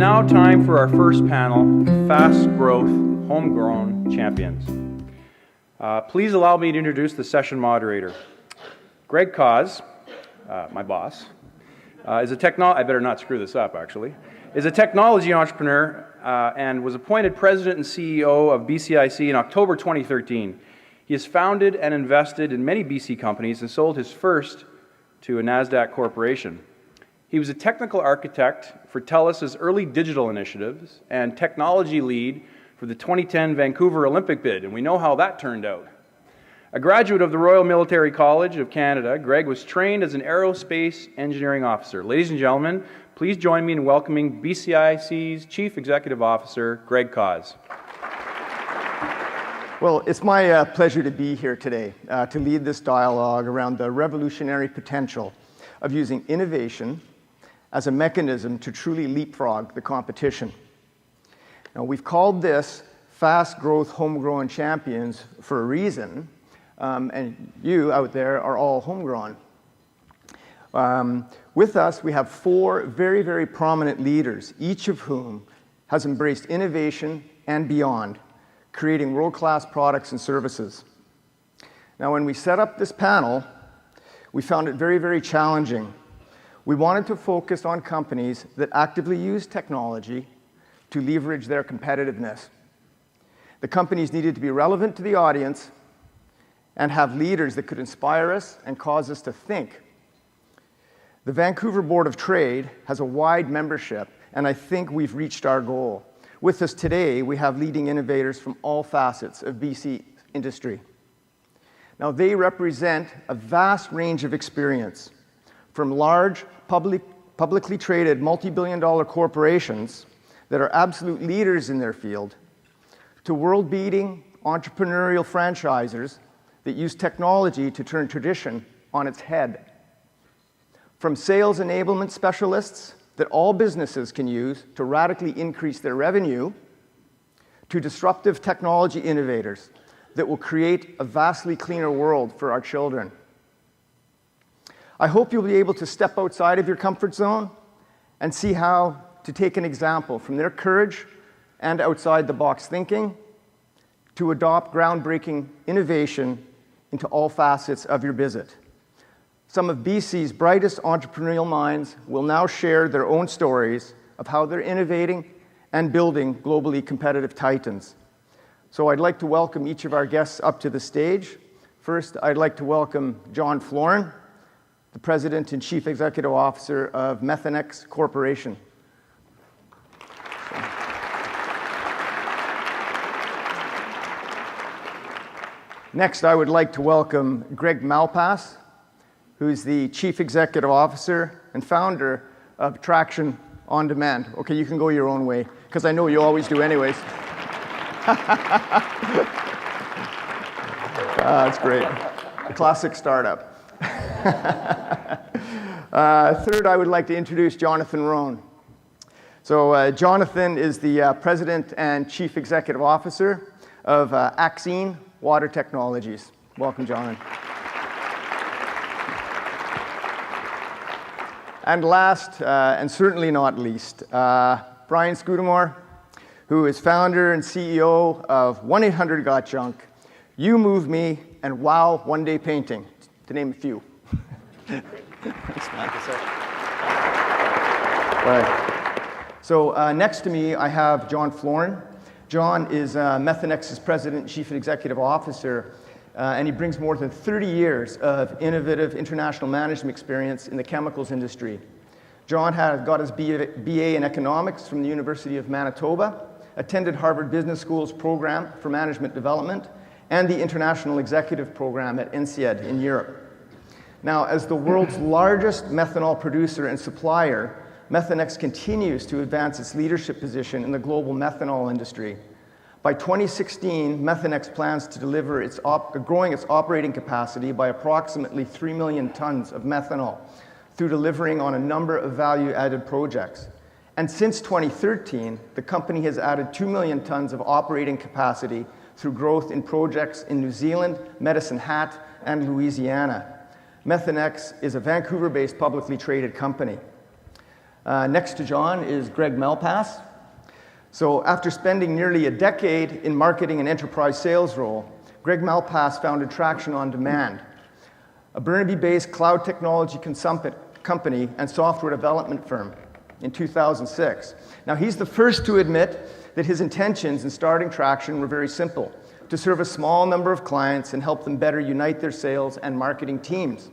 now time for our first panel, Fast Growth Homegrown Champions. Please allow me to introduce the session moderator. Greg Cause, my boss, is a technology entrepreneur and was appointed president and CEO of BCIC in October 2013. He has founded and invested in many BC companies and sold his first to a NASDAQ corporation. He was a technical architect for TELUS's early digital initiatives and technology lead for the 2010 Vancouver Olympic bid, and we know how that turned out. A graduate of the Royal Military College of Canada, Greg was trained as an aerospace engineering officer. Ladies and gentlemen, please join me in welcoming BCIC's Chief Executive Officer, Greg Cause. Well, it's my pleasure to be here today to lead this dialogue around the revolutionary potential of using innovation as a mechanism to truly leapfrog the competition. Now, we've called this Fast Growth Homegrown Champions for a reason, and you out there are all homegrown. With us, we have four very, very prominent leaders, each of whom has embraced innovation and beyond, creating world-class products and services. Now, when we set up this panel, we found it very, very challenging. We wanted to focus on companies that actively use technology to leverage their competitiveness. The companies needed to be relevant to the audience and have leaders that could inspire us and cause us to think. The Vancouver Board of Trade has a wide membership, and I think we've reached our goal. With us today, we have leading innovators from all facets of BC industry. Now, they represent a vast range of experience, from large, publicly traded, multi-billion-dollar corporations that are absolute leaders in their field, to world-beating entrepreneurial franchisers that use technology to turn tradition on its head. From sales enablement specialists that all businesses can use to radically increase their revenue, to disruptive technology innovators that will create a vastly cleaner world for our children. I hope you'll be able to step outside of your comfort zone and see how to take an example from their courage and outside-the-box thinking to adopt groundbreaking innovation into all facets of your visit. Some of BC's brightest entrepreneurial minds will now share their own stories of how they're innovating and building globally competitive titans. So I'd like to welcome each of our guests up to the stage. First, I'd like to welcome John Florin, the President and Chief Executive Officer of Methanex Corporation. Next, I would like to welcome Greg Malpass, who's the Chief Executive Officer and founder of Traction On Demand. Okay, you can go your own way, because I know you always do anyways. That's great. A classic startup. Third, I would like to introduce Jonathan Roan. So Jonathan is the President and Chief Executive Officer of Axine Water Technologies. Welcome, John. And last, and certainly not least, Brian Scudamore, who is founder and CEO of 1-800-GOT-JUNK, You Move Me, and Wow One Day Painting, to name a few. Thanks, man. All right. So next to me, I have John Florin. John is Methanex's President and Chief Executive Officer, and he brings more than 30 years of innovative international management experience in the chemicals industry. John has got his BA in economics from the University of Manitoba, attended Harvard Business School's program for management development, and the International Executive Program at INSEAD in Europe. Now, as the world's largest methanol producer and supplier, Methanex continues to advance its leadership position in the global methanol industry. By 2016, Methanex plans to deliver growing its operating capacity by approximately 3 million tons of methanol through delivering on a number of value-added projects. And since 2013, the company has added 2 million tons of operating capacity through growth in projects in New Zealand, Medicine Hat, and Louisiana. Methanex is a Vancouver-based publicly traded company. Next to John is Greg Malpass. So after spending nearly a decade in marketing and enterprise sales role, Greg Malpass founded Traction on Demand, a Burnaby-based cloud technology company and software development firm in 2006. Now, he's the first to admit that his intentions in starting Traction were very simple: to serve a small number of clients and help them better unite their sales and marketing teams.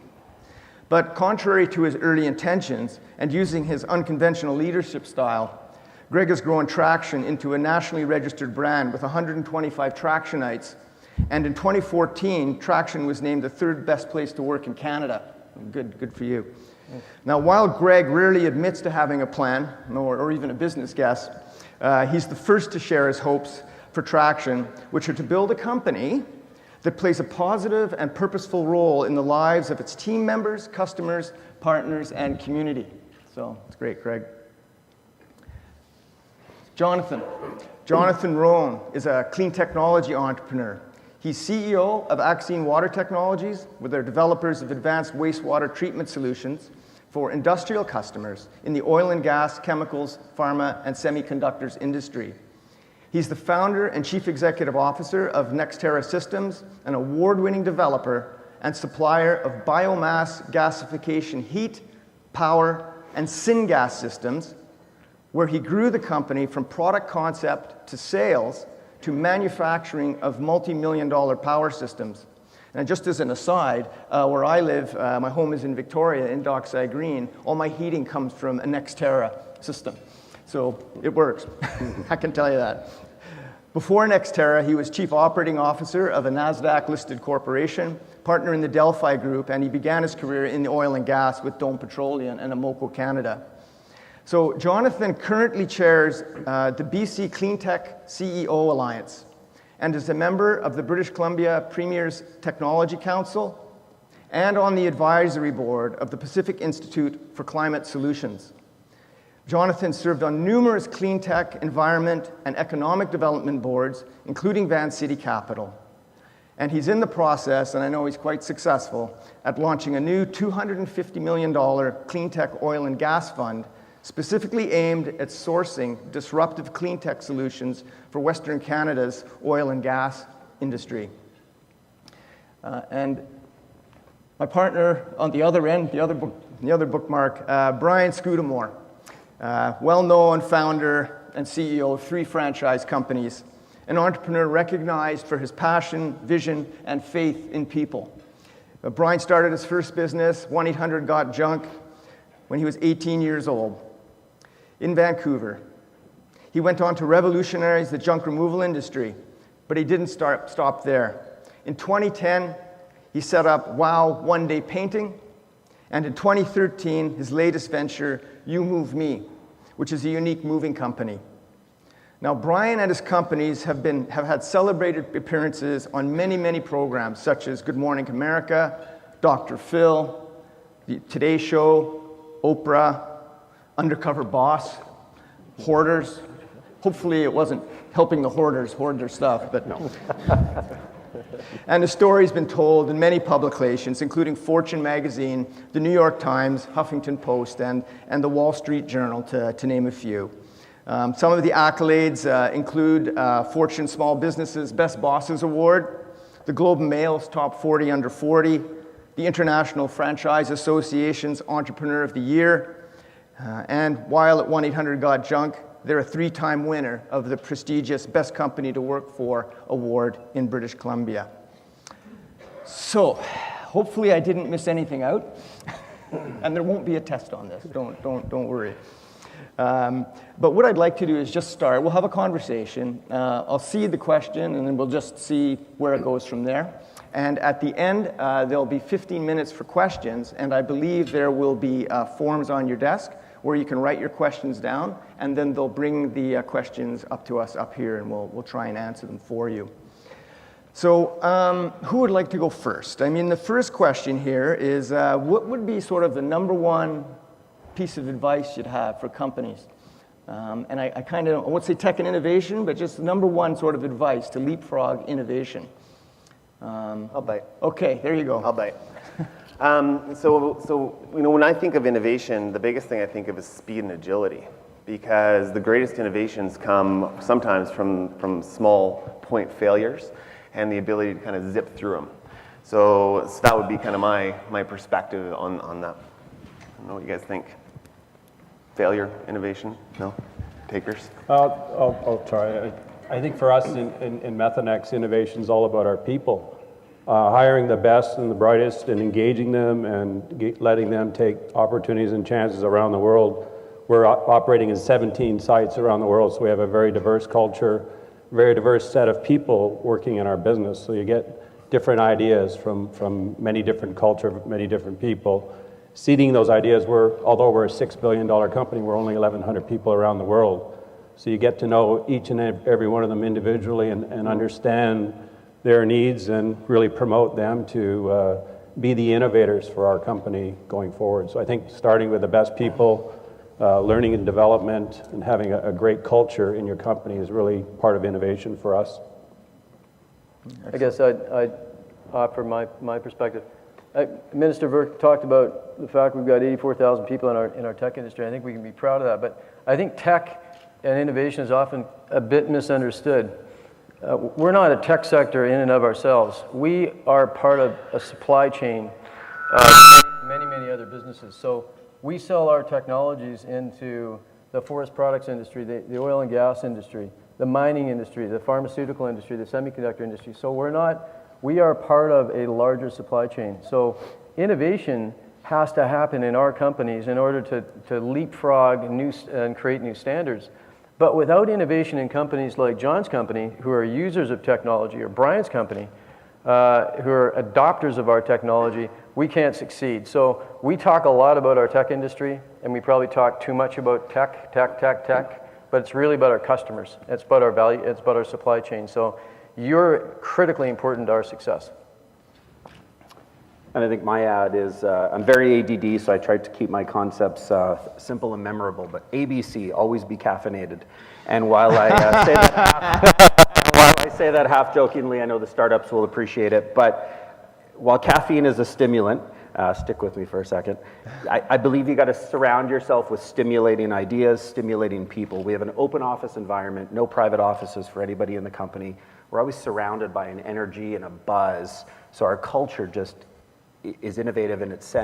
But contrary to his early intentions and using his unconventional leadership style, Greg has grown Traction into a nationally registered brand with 125 Tractionites. And in 2014, Traction was named the 3rd best place to work in Canada. Good for you. Now, while Greg rarely admits to having a plan or even a business guess, he's the first to share his hopes for Traction, which are to build a company that plays a positive and purposeful role in the lives of its team members, customers, partners, and community. So it's great, Greg. Jonathan Roan is a clean technology entrepreneur. He's CEO of Axine Water Technologies, where they're developers of advanced wastewater treatment solutions for industrial customers in the oil and gas, chemicals, pharma, and semiconductors industry. He's the founder and chief executive officer of NextEra Systems, an award-winning developer and supplier of biomass gasification heat, power, and syngas systems, where he grew the company from product concept to sales to manufacturing of multi-million-dollar power systems. And just as an aside, where I live, my home is in Victoria, in Dockside Green. All my heating comes from a NextEra system. So it works. I can tell you that. Before NextEra, he was chief operating officer of a NASDAQ-listed corporation, partner in the Delphi Group, and he began his career in the oil and gas with Dome Petroleum and Amoco Canada. So Jonathan currently chairs the BC Cleantech CEO Alliance and is a member of the British Columbia Premier's Technology Council and on the advisory board of the Pacific Institute for Climate Solutions. Jonathan served on numerous clean tech, environment, and economic development boards, including Van City Capital. And he's in the process, and I know he's quite successful, at launching a new $250 million clean tech oil and gas fund specifically aimed at sourcing disruptive clean tech solutions for Western Canada's oil and gas industry. And my partner on the other end, the other bookmark, Brian Scudamore, well-known founder and CEO of 3 franchise companies, an entrepreneur recognized for his passion, vision, and faith in people. Brian started his first business, 1-800-GOT-JUNK, when he was 18 years old in Vancouver. He went on to revolutionize the junk removal industry, but he didn't stop there. In 2010, he set up Wow One Day Painting, and in 2013, his latest venture, You Move Me, which is a unique moving company. Now, Brian and his companies have had celebrated appearances on many programs, such as Good Morning America, Dr. Phil, The Today Show, Oprah, Undercover Boss, Hoarders. Hopefully it wasn't helping the hoarders hoard their stuff, but no. And the story's been told in many publications, including Fortune magazine, the New York Times, Huffington Post, and the Wall Street Journal, to name a few. Some of the accolades include Fortune Small Businesses Best Bosses Award, the Globe and Mail's Top 40 Under 40, the International Franchise Association's Entrepreneur of the Year, and while at 1-800-GOT-JUNK, they're a 3-time winner of the prestigious Best Company to Work For award in British Columbia. So, hopefully I didn't miss anything out, and there won't be a test on this. Don't worry. But what I'd like to do is just start. We'll have a conversation. I'll seed the question, and then we'll just see where it goes from there. And at the end, there'll be 15 minutes for questions, and I believe there will be forms on your desk where you can write your questions down, and then they'll bring the questions up to us up here, and we'll try and answer them for you. So who would like to go first? I mean, the first question here is, what would be sort of the number one piece of advice you'd have for companies? And I won't say tech and innovation, but just number one sort of advice to leapfrog innovation. I'll bite. Okay, there you go. I'll bite. When I think of innovation, the biggest thing I think of is speed and agility, because the greatest innovations come sometimes from small point failures and the ability to kind of zip through them. So that would be kind of my perspective on that. I don't know what you guys think. Failure, innovation? No? Takers? I'll try. I think for us in Methanex, innovation is all about our people. Hiring the best and the brightest and engaging them and letting them take opportunities and chances around the world. We're operating in 17 sites around the world, so we have a very diverse culture, very diverse set of people working in our business. So you get different ideas from many different cultures, many different people. Seeding those ideas, although we're a $6 billion company, we're only 1,100 people around the world. So you get to know each and every one of them individually and understand their needs and really promote them to be the innovators for our company going forward. So I think starting with the best people, learning and development, and having a great culture in your company is really part of innovation for us. I guess I'd offer my perspective. Minister Verk talked about the fact we've got 84,000 people in our tech industry. I think we can be proud of that. But I think tech and innovation is often a bit misunderstood. We're not a tech sector in and of ourselves. We are part of a supply chain of many other businesses. So we sell our technologies into the forest products industry, the oil and gas industry, the mining industry, the pharmaceutical industry, the semiconductor industry. So we are part of a larger supply chain. So innovation has to happen in our companies in order to leapfrog and create new standards. But without innovation in companies like John's company, who are users of technology, or Brian's company, who are adopters of our technology, we can't succeed. So we talk a lot about our tech industry, and we probably talk too much about tech, but it's really about our customers. It's about our value, it's about our supply chain. So you're critically important to our success. And I think my ad is, I'm very ADD, so I tried to keep my concepts simple and memorable, but ABC, always be caffeinated. And while I say that half jokingly, I know the startups will appreciate it, but while caffeine is a stimulant, stick with me for a second, I believe you got to surround yourself with stimulating ideas, stimulating people. We have an open office environment, no private offices for anybody in the company. We're always surrounded by an energy and a buzz, so our culture just is innovative in its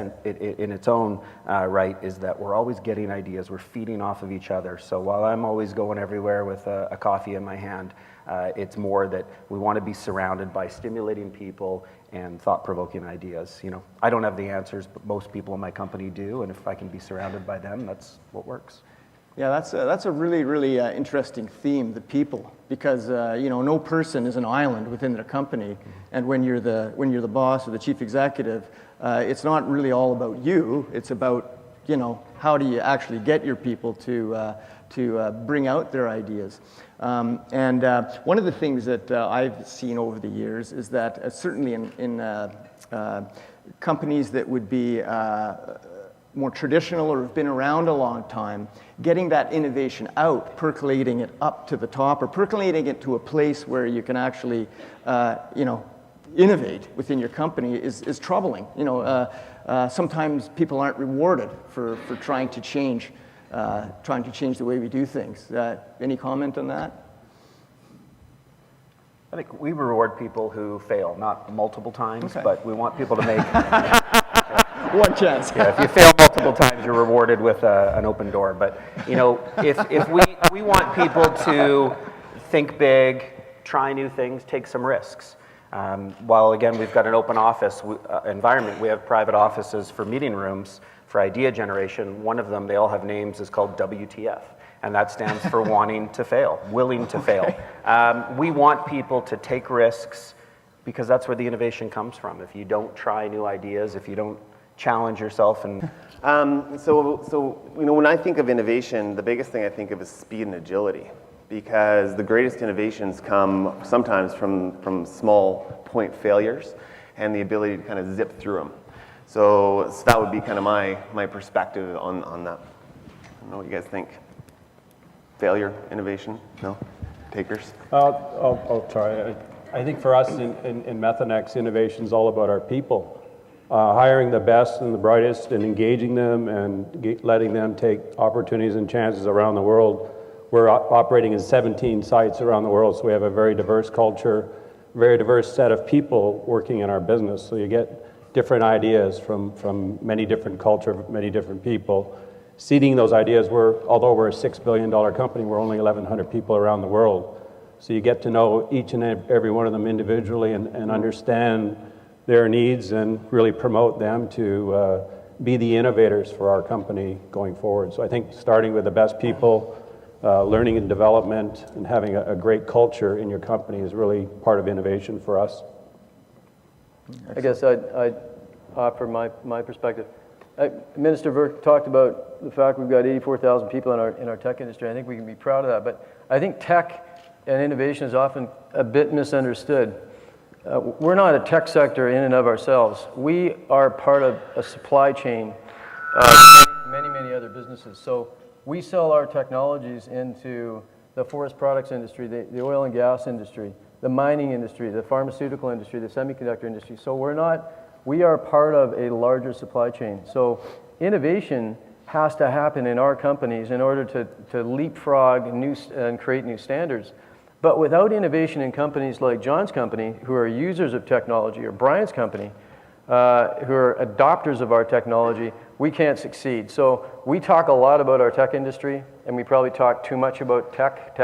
own right, is that we're always getting ideas, we're feeding off of each other. So while I'm always going everywhere with a coffee in my hand, it's more that we want to be surrounded by stimulating people and thought-provoking ideas. You know, I don't have the answers, but most people in my company do, and if I can be surrounded by them, that's what works. Yeah, that's a really interesting theme, the people, because no person is an island within their company, and when you're the boss or the chief executive, it's not really all about you. It's about how do you actually get your people to bring out their ideas. And one of the things that I've seen over the years is that certainly in companies that would be more traditional or have been around a long time, getting that innovation out, percolating it up to the top, or percolating it to a place where you can actually, innovate within your company is troubling. Sometimes people aren't rewarded for trying to change the way we do things. Any comment on that? I think we reward people who fail, not multiple times, Okay. but we want people to make One chance. Yeah, if you fail multiple times, you're rewarded with an open door. But if we want people to think big, try new things, take some risks. While again we've got an open office environment, we have private offices for meeting rooms for idea generation. One of them, they all have names, is called WTF, and that stands for wanting to fail, willing to fail. We want people to take risks because that's where the innovation comes from. If you don't try new ideas, if you don't challenge yourself and when I think of innovation, the biggest thing I think of is speed and agility, because the greatest innovations come sometimes from small point failures and the ability to kind of zip through them. So that would be kind of my perspective on that. I don't know what you guys think. Failure, innovation? No? Takers? I'll try. I think for us in Methanex, innovation is all about our people. hiring the best and the brightest and engaging them and letting them take opportunities and chances around the world. We're operating in 17 sites around the world, so we have a very diverse culture, very diverse set of people working in our business. So you get different ideas from many different cultures, many different people. Seeding those ideas, although we're a $6 billion company, we're only 1,100 people around the world. So you get to know each and every one of them individually and understand their needs and really promote them to be the innovators for our company going forward. So I think starting with the best people, learning and development, and having a great culture in your company is really part of innovation for us. I guess I'd offer my perspective. Minister Burke talked about the fact we've got 84,000 people in our tech industry. I think we can be proud of that. But I think tech and innovation is often a bit misunderstood. We're not a tech sector in and of ourselves. We are part of a supply chain of many other businesses. So we sell our technologies into the forest products industry, the oil and gas industry, the mining industry, the pharmaceutical industry, the semiconductor industry. So we are part of a larger supply chain. So innovation has to happen in our companies in order to leapfrog and create new standards. But without innovation in companies like John's company, who are users of technology, or Brian's company, who are adopters of our technology, we can't succeed. So we talk a lot about our tech industry, and we probably talk too much about tech,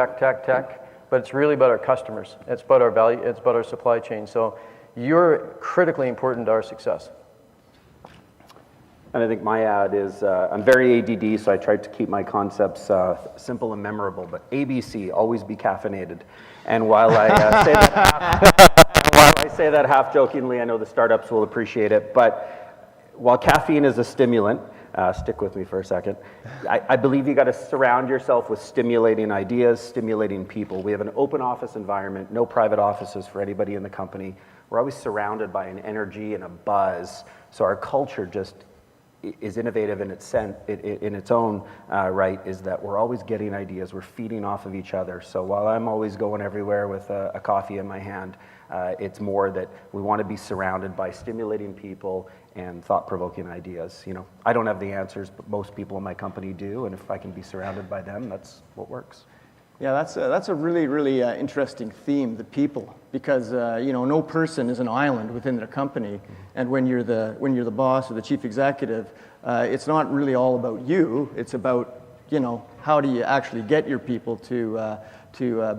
but it's really about our customers. It's about our value, it's about our supply chain. So you're critically important to our success. And I think my ad is, I'm very ADD, so I tried to keep my concepts simple and memorable, but ABC, always be caffeinated. And while I say that half jokingly, I know the startups will appreciate it, but while caffeine is a stimulant, stick with me for a second, I believe you got to surround yourself with stimulating ideas, stimulating people. We have an open office environment, no private offices for anybody in the company. We're always surrounded by an energy and a buzz, so our culture just is innovative in its own right, is that we're always getting ideas, we're feeding off of each other. So while I'm always going everywhere with a coffee in my hand, it's more that we want to be surrounded by stimulating people and thought-provoking ideas. You know, I don't have the answers, but most people in my company do, and if I can be surrounded by them, that's what works. Yeah, that's a really interesting theme, the people, because no person is an island within their company, and when you're the boss or the chief executive, it's not really all about you. It's about how do you actually get your people to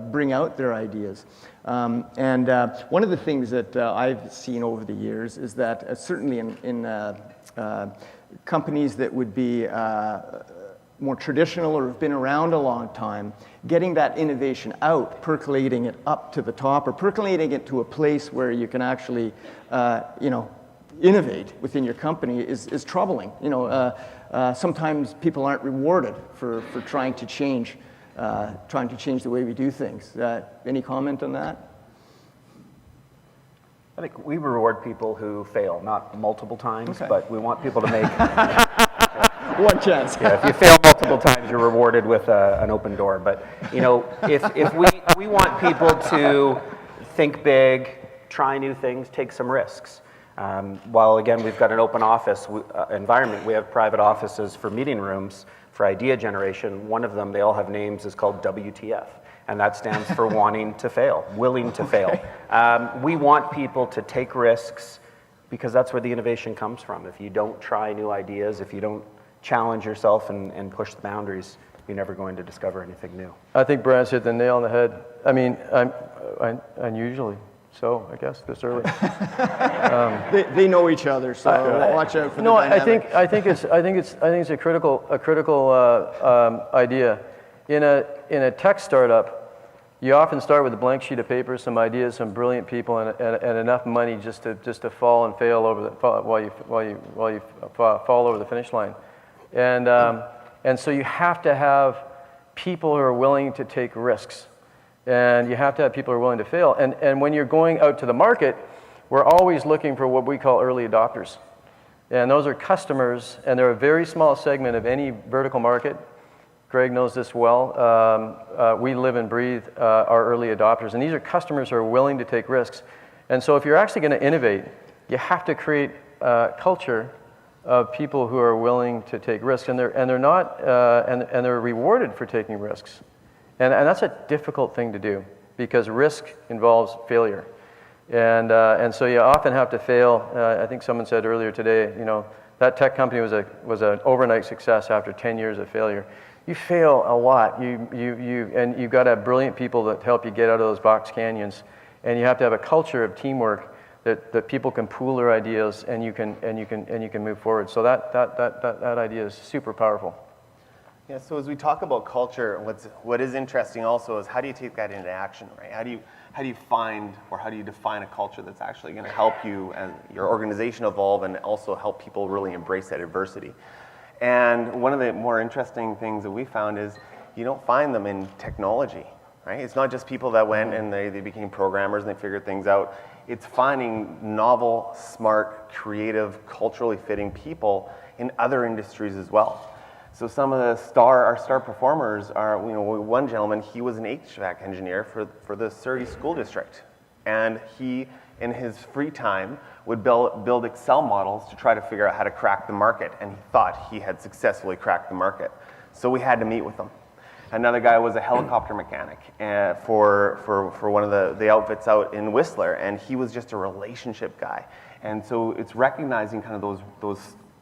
bring out their ideas. And one of the things that I've seen over the years is that certainly in companies that would be more traditional or have been around a long time, getting that innovation out, percolating it up to the top, or percolating it to a place where you can actually, innovate within your company is troubling. Sometimes people aren't rewarded for trying to change the way we do things. Any comment on that? I think we reward people who fail, not multiple times, Okay. but we want people to make... One chance. Yeah, if you fail multiple times, you're rewarded with an open door. But if we want people to think big, try new things, take some risks. While again we've got an open office environment, we have private offices for meeting rooms for idea generation. One of them, they all have names, is called WTF, and that stands for wanting to fail, willing to fail. We want people to take risks because that's where the innovation comes from. If you don't try new ideas, if you don't challenge yourself and push the boundaries, you're never going to discover anything new. I think Brian's hit the nail on the head. I mean, unusually so, I guess, this early. They know each other, so watch out for the dynamic. I think it's a critical idea. In a tech startup, you often start with a blank sheet of paper, some ideas, some brilliant people, and enough money just to fall and fail while you fall over the finish line. And so you have to have people who are willing to take risks, and you have to have people who are willing to fail. And when you're going out to the market, we're always looking for what we call early adopters, and those are customers, and they're a very small segment of any vertical market. Greg knows this well. We live and breathe our early adopters, and these are customers who are willing to take risks. And so if you're actually going to innovate, you have to create culture of people who are willing to take risks, and they're not and they're rewarded for taking risks, and that's a difficult thing to do because risk involves failure, and so you often have to fail. I think someone said earlier today, that tech company was an overnight success after 10 years of failure. You fail a lot. And you've got to have brilliant people that help you get out of those box canyons, and you have to have a culture of teamwork that people can pool their ideas and you can move forward. So that idea is super powerful. Yeah. So as we talk about culture, what is interesting also is how do you take that into action, right? How do you find or how do you define a culture that's actually going to help you and your organization evolve and also help people really embrace that adversity? And one of the more interesting things that we found is you don't find them in technology, right? It's not just people that went and they became programmers and they figured things out. It's finding novel, smart, creative, culturally fitting people in other industries as well. So some of our star performers are, one gentleman, he was an HVAC engineer for the Surrey School District. And he, in his free time, would build Excel models to try to figure out how to crack the market. And he thought he had successfully cracked the market. So we had to meet with him. Another guy was a helicopter mechanic for one of the outfits out in Whistler. And he was just a relationship guy. And so it's recognizing kind of those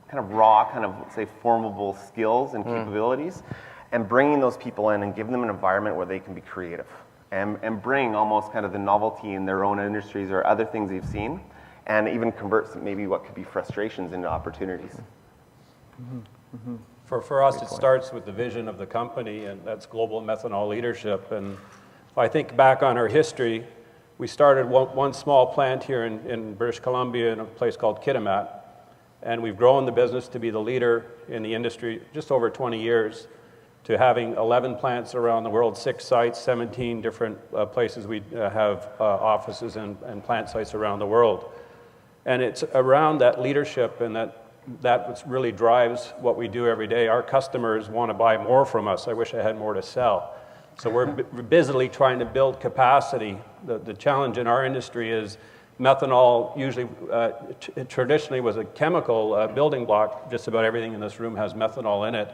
kind of raw, kind of, say, formable skills and capabilities, and bringing those people in and giving them an environment where they can be creative and bring almost kind of the novelty in their own industries or other things they've seen, and even convert maybe what could be frustrations into opportunities. For us, it starts with the vision of the company, and that's global methanol leadership. And if I think back on our history, we started one small plant here in British Columbia in a place called Kitimat. And we've grown the business to be the leader in the industry just over 20 years, to having 11 plants around the world, 6 sites, 17 different places we have offices and plant sites around the world. And it's around that leadership and that really drives what we do every day. Our customers want to buy more from us. I wish I had more to sell. So we're busily trying to build capacity. The challenge in our industry is methanol usually, traditionally was a chemical building block. Just about everything in this room has methanol in it.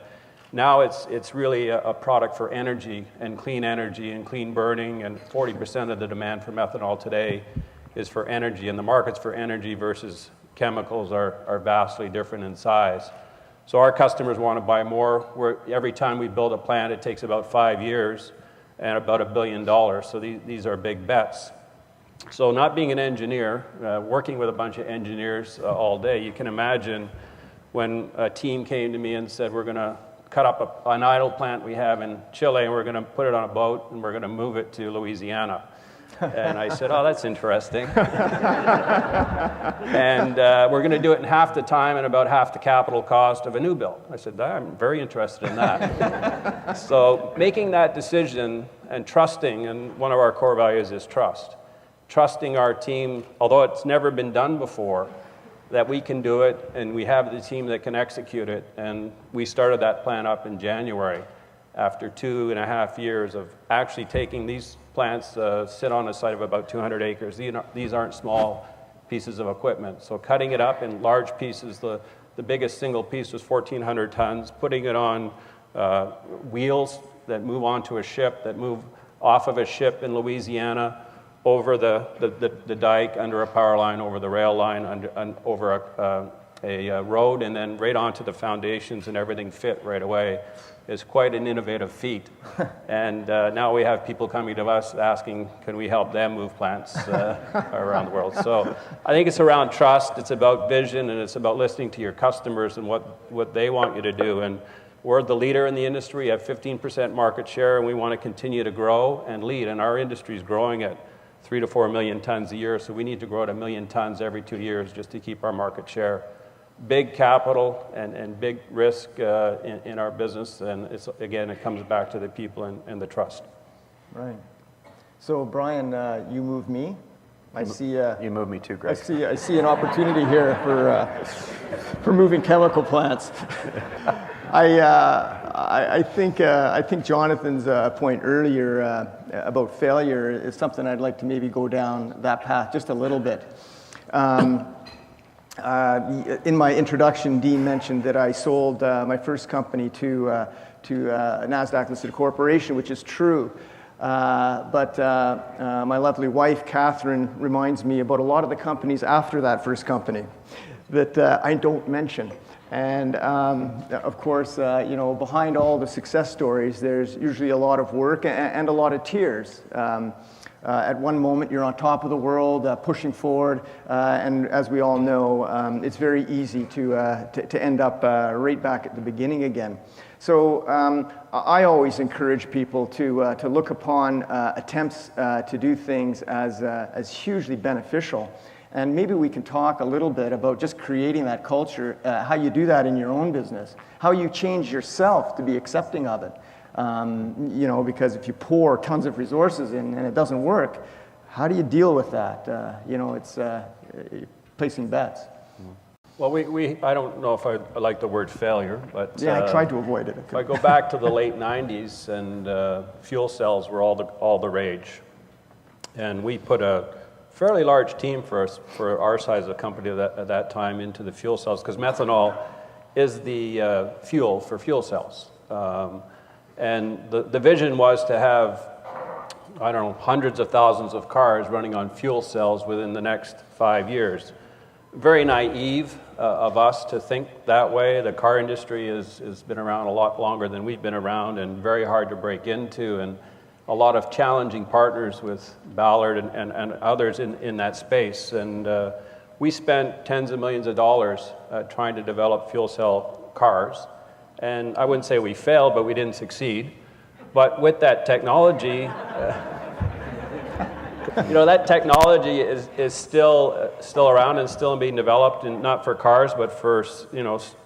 Now it's really a product for energy and clean burning, and 40% of the demand for methanol today is for energy, and the markets for energy versus chemicals are vastly different in size. So our customers want to buy more. Every time we build a plant, it takes about 5 years and about $1 billion. So these are big bets. So not being an engineer, working with a bunch of engineers all day, you can imagine when a team came to me and said, we're going to cut up an idle plant we have in Chile, and we're going to put it on a boat, and we're going to move it to Louisiana. And I said, oh, that's interesting. And we're going to do it in half the time and about half the capital cost of a new build. I said, I'm very interested in that. So making that decision and trusting, and one of our core values is trust. Trusting our team, although it's never been done before, that we can do it, and we have the team that can execute it. And we started that plan up in January after 2.5 years of actually taking these plants, sit on a site of about 200 acres. These aren't small pieces of equipment. So cutting it up in large pieces, the biggest single piece was 1,400 tons, putting it on wheels that move onto a ship, that move off of a ship in Louisiana, over the dike, under a power line, over the rail line, over a road, and then right onto the foundations, and everything fit right away, is quite an innovative feat. And now we have people coming to us asking, can we help them move plants around the world? So I think it's around trust, it's about vision, and it's about listening to your customers and what they want you to do. And we're the leader in the industry. We have 15% market share, and we want to continue to grow and lead. And our industry is growing at 3 to 4 million tons a year, so we need to grow at 1 million tons every 2 years just to keep our market share. Big capital and big risk in our business, and again, it comes back to the people and the trust. Right. So Brian, you move me. I see. You move me too, Greg. I see an opportunity here for moving chemical plants. I think Jonathan's point earlier about failure is something I'd like to maybe go down that path just a little bit. In my introduction, Dean mentioned that I sold my first company to a NASDAQ-listed corporation, which is true. But my lovely wife, Catherine, reminds me about a lot of the companies after that first company that I don't mention. And of course, behind all the success stories, there's usually a lot of work and a lot of tears. At one moment, you're on top of the world, pushing forward, and as we all know, it's very easy to end up right back at the beginning again. So I always encourage people to look upon attempts to do things as hugely beneficial. And maybe we can talk a little bit about just creating that culture, how you do that in your own business, how you change yourself to be accepting of it. Because if you pour tons of resources in and it doesn't work, how do you deal with that? It's placing bets. Well, I don't know if I like the word failure, but yeah, I tried to avoid it. If I go back to the late 90s, and fuel cells were all the rage, and we put a fairly large team for our size of company at that time into the fuel cells, because methanol is the fuel for fuel cells. And the vision was to have, I don't know, hundreds of thousands of cars running on fuel cells within the next 5 years. Very naive of us to think that way. The car industry has been around a lot longer than we've been around, and very hard to break into, and a lot of challenging partners with Ballard and others in that space. And we spent tens of millions of dollars trying to develop fuel cell cars. And I wouldn't say we failed, but we didn't succeed. But with that technology, that technology is still around and still being developed, and not for cars, but for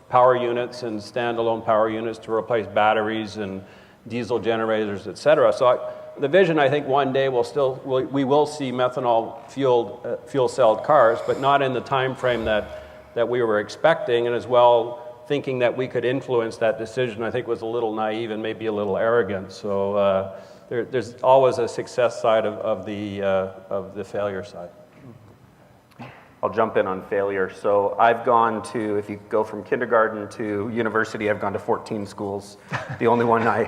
power units and standalone power units to replace batteries and diesel generators, et cetera. So the vision, I think, one day we will see methanol fuel celled cars, but not in the time frame that we were expecting, and as well, thinking that we could influence that decision, I think, was a little naive and maybe a little arrogant. So there's always a success side of the failure side. I'll jump in on failure. So I've gone to, if you go from kindergarten to university, I've gone to 14 schools. The only one I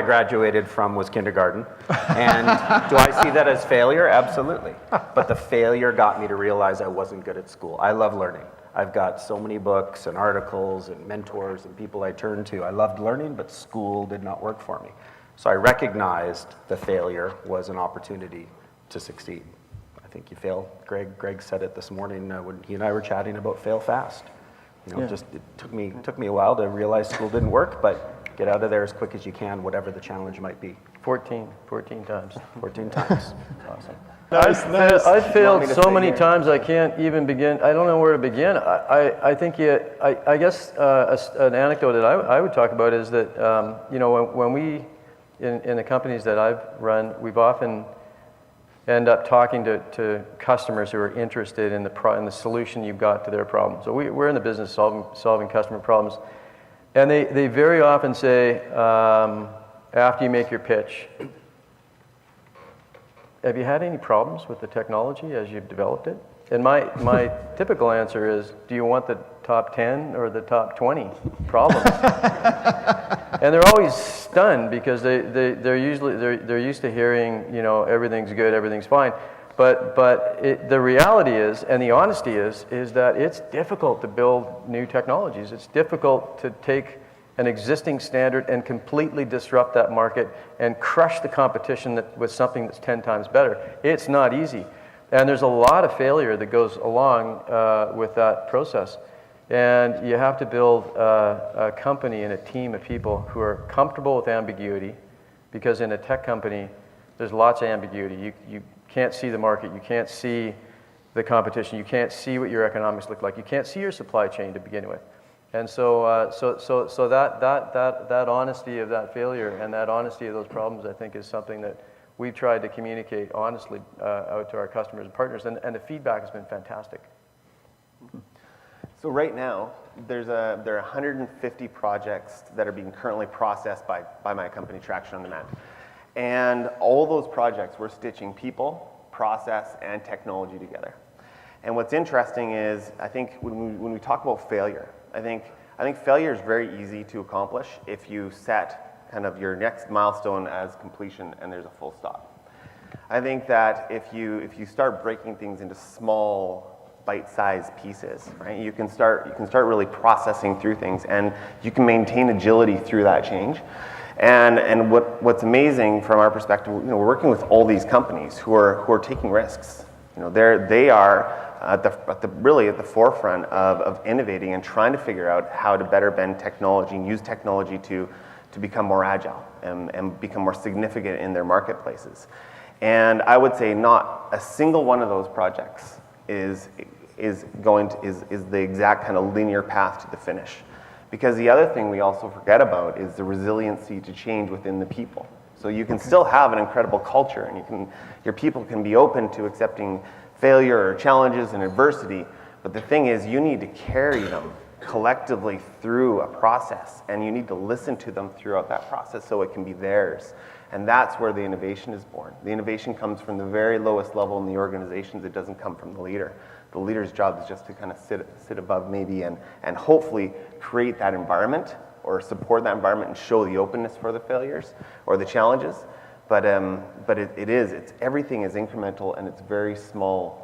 graduated from was kindergarten. And do I see that as failure? Absolutely. But the failure got me to realize I wasn't good at school. I love learning. I've got so many books and articles and mentors and people I turn to. I loved learning, but school did not work for me. So I recognized the failure was an opportunity to succeed. I think you fail. Greg said it this morning when he and I were chatting about fail fast. Just it took me a while to realize school didn't work, but get out of there as quick as you can, whatever the challenge might be. 14 times. 14 times. Awesome. Nice. I've failed so many times I can't even begin. I don't know where to begin. I think I guess an anecdote that I would talk about is that when we in the companies that I've run, we've often end up talking to customers who are interested in the solution you've got to their problem. So we're in the business of solving customer problems, and they very often say after you make your pitch, have you had any problems with the technology as you've developed it? And my typical answer is, do you want the top 10 or the top 20 problems? And they're always stunned because they're used to hearing, everything's good, everything's fine. But the reality is, and the honesty is that it's difficult to build new technologies. It's difficult to take an existing standard and completely disrupt that market and crush the competition with something that's 10 times better. It's not easy. And there's a lot of failure that goes along with that process. And you have to build a company and a team of people who are comfortable with ambiguity, because in a tech company, there's lots of ambiguity. You can't see the market, you can't see the competition, you can't see what your economics look like, you can't see your supply chain to begin with. And so that honesty of that failure and that honesty of those problems, I think, is something that we've tried to communicate honestly out to our customers and partners, and the feedback has been fantastic. So right now, there are 150 projects that are being currently processed by my company, Traction on Demand. And all those projects, we're stitching people, process, and technology together. And what's interesting is, I think when we talk about failure, I think failure is very easy to accomplish if you set kind of your next milestone as completion and there's a full stop. I think that if you start breaking things into small, bite-sized pieces, right? You can start really processing through things, and you can maintain agility through that change. And what's amazing from our perspective, we're working with all these companies who are taking risks. They are really at the forefront of innovating and trying to figure out how to better bend technology and use technology to become more agile and become more significant in their marketplaces. And I would say not a single one of those projects is the exact kind of linear path to the finish. Because the other thing we also forget about is the resiliency to change within the people. So you can still have an incredible culture, and your people can be open to accepting failure or challenges and adversity, but the thing is you need to carry them collectively through a process, and you need to listen to them throughout that process so it can be theirs. And that's where the innovation is born. The innovation comes from the very lowest level in the organizations. It doesn't come from the leader. The leader's job is just to kind of sit above maybe and hopefully create that environment or support that environment and show the openness for the failures or the challenges. But everything is incremental, and it's very small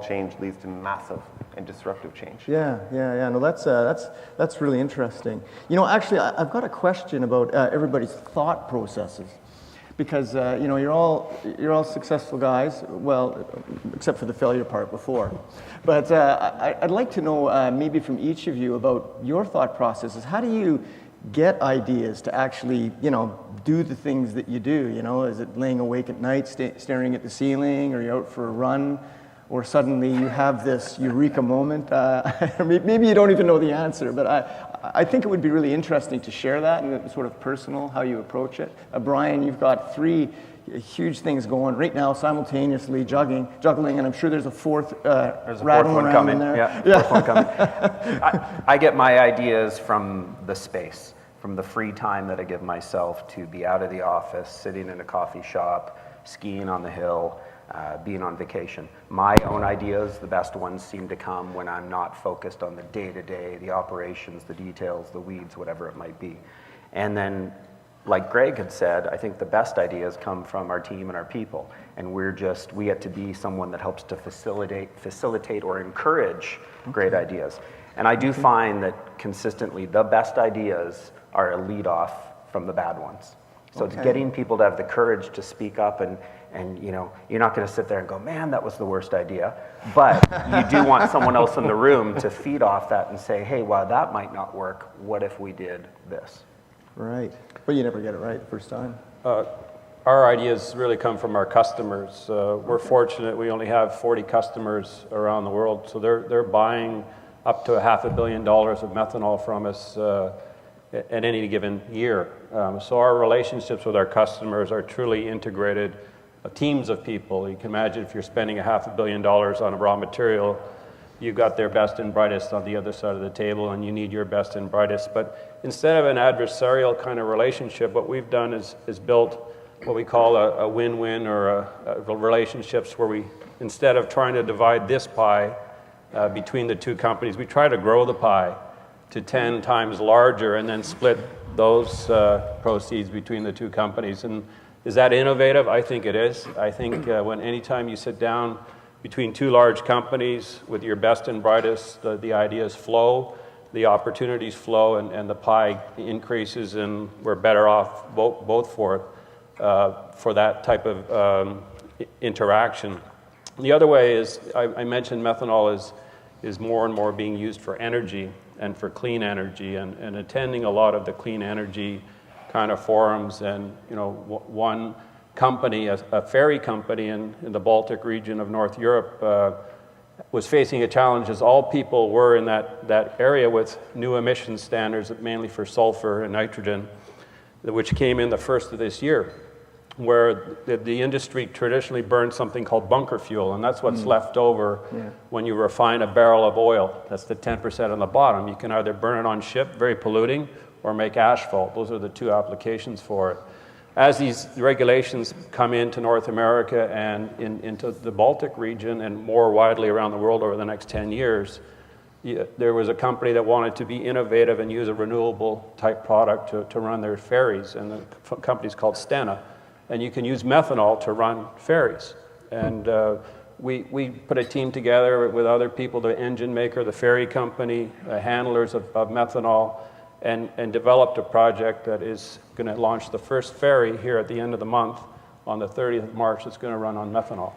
change leads to massive and disruptive change. Yeah. No, that's really interesting. Actually, I've got a question about everybody's thought processes, because you're all successful guys. Well, except for the failure part before. But I'd like to know maybe from each of you about your thought processes. How do you get ideas to actually do the things that you do? Is it laying awake at night staring at the ceiling, or you're out for a run? Or suddenly you have this eureka moment. Maybe you don't even know the answer, but I think it would be really interesting to share that and sort of personal, how you approach it. Brian, you've got 3 huge things going right now, simultaneously juggling, and I'm sure there's a fourth rattling one around coming. in there. Yeah, fourth one coming. I get my ideas from the space, from the free time that I give myself to be out of the office, sitting in a coffee shop, skiing on the hill, being on vacation. My own ideas, the best ones, seem to come when I'm not focused on the day-to-day, the operations, the details, the weeds, whatever it might be. And then, like Greg had said, I think the best ideas come from our team and our people. And we get to be someone that helps to facilitate or encourage great ideas. And I do find that consistently the best ideas are a lead off from the bad ones. So it's getting people to have the courage to speak up, and you're not going to sit there and go, man, that was the worst idea. But you do want someone else in the room to feed off that and say, hey, well, that might not work. What if we did this? Right. But you never get it right the first time. Our ideas really come from our customers. We're fortunate we only have 40 customers around the world, so they're buying up to $500 million of methanol from us at any given year. So our relationships with our customers are truly integrated, teams of people. You can imagine if you're spending $500 million on a raw material, you've got their best and brightest on the other side of the table, and you need your best and brightest. But instead of an adversarial kind of relationship, what we've done is built what we call a win-win, or relationships where we, instead of trying to divide this pie between the two companies, we try to grow the pie to 10 times larger and then split those proceeds between the two companies. And is that innovative? I think it is. I think anytime you sit down between two large companies with your best and brightest, the ideas flow, the opportunities flow, and the pie increases, and we're better off both for that type of interaction. The other way is, I mentioned methanol is more and more being used for energy and for clean energy, and attending a lot of the clean energy kind of forums. And one company, a ferry company in the Baltic region of North Europe, was facing a challenge, as all people were in that area, with new emission standards, mainly for sulfur and nitrogen, which came in the first of this year, where the industry traditionally burned something called bunker fuel, and that's what's left over when you refine a barrel of oil. That's the 10% on the bottom. You can either burn it on ship, very polluting, or make asphalt. Those are the two applications for it. as these regulations come into North America and into the Baltic region and more widely around the world over the next 10 years, there was a company that wanted to be innovative and use a renewable type product to run their ferries, and the company's called Stena. And you can use methanol to run ferries. And we put a team together with other people, the engine maker, the ferry company, handlers of methanol, and developed a project that is going to launch the first ferry here at the end of the month on the 30th of March. It's going to run on methanol.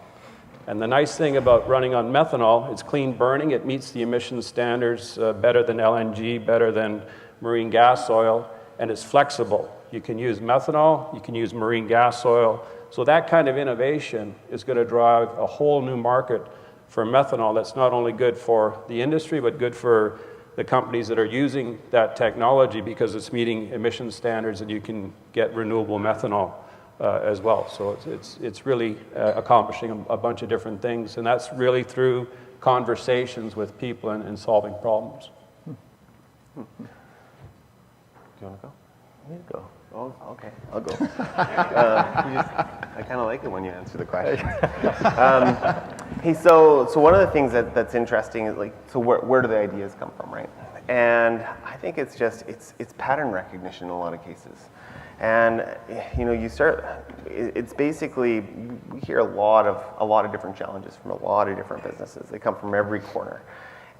And the nice thing about running on methanol, it's clean burning. It meets the emission standards better than LNG, better than marine gas oil, and it's flexible. You can use methanol, you can use marine gas oil. So that kind of innovation is going to drive a whole new market for methanol that's not only good for the industry, but good for the companies that are using that technology because it's meeting emission standards and you can get renewable methanol as well. So it's really accomplishing a bunch of different things, and that's really through conversations with people and solving problems. Do you want to go? You go. Oh, okay, I'll go. I kind of like it when you answer the question. Hey, so one of the things that's interesting is like, so where do the ideas come from, right? And I think it's just it's pattern recognition in a lot of cases. And it's basically, we hear a lot of different challenges from a lot of different businesses. They come from every corner.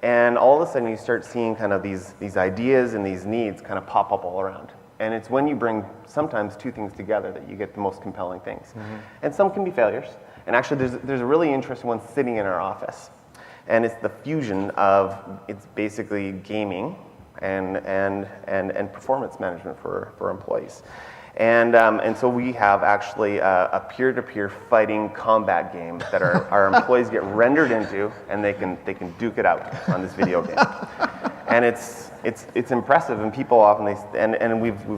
And all of a sudden you start seeing kind of these ideas and these needs kind of pop up all around. And it's when you bring sometimes two things together that you get the most compelling things. Mm-hmm. And some can be failures. And actually there's a really interesting one sitting in our office. And it's the fusion of, it's basically gaming and performance management for employees. And so we have actually a peer-to-peer fighting combat game that our employees get rendered into, and they can duke it out on this video game. And it's impressive, and people often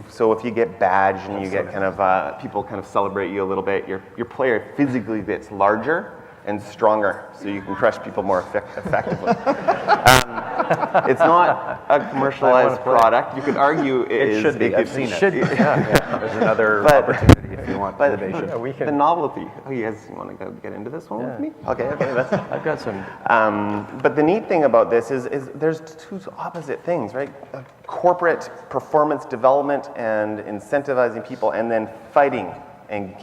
so if you get badged and you get kind of people kind of celebrate you a little bit, your player physically gets larger and stronger, so you can crush people more effectively. It's not a commercialized product. You could argue it should be. I've seen it. Yeah. There's another opportunity if you want innovation. Yeah, the novelty. Oh, you guys want to get into this one with me? Okay. I've got some. But the neat thing about this is there's two opposite things, right? Corporate performance development and incentivizing people, and then fighting and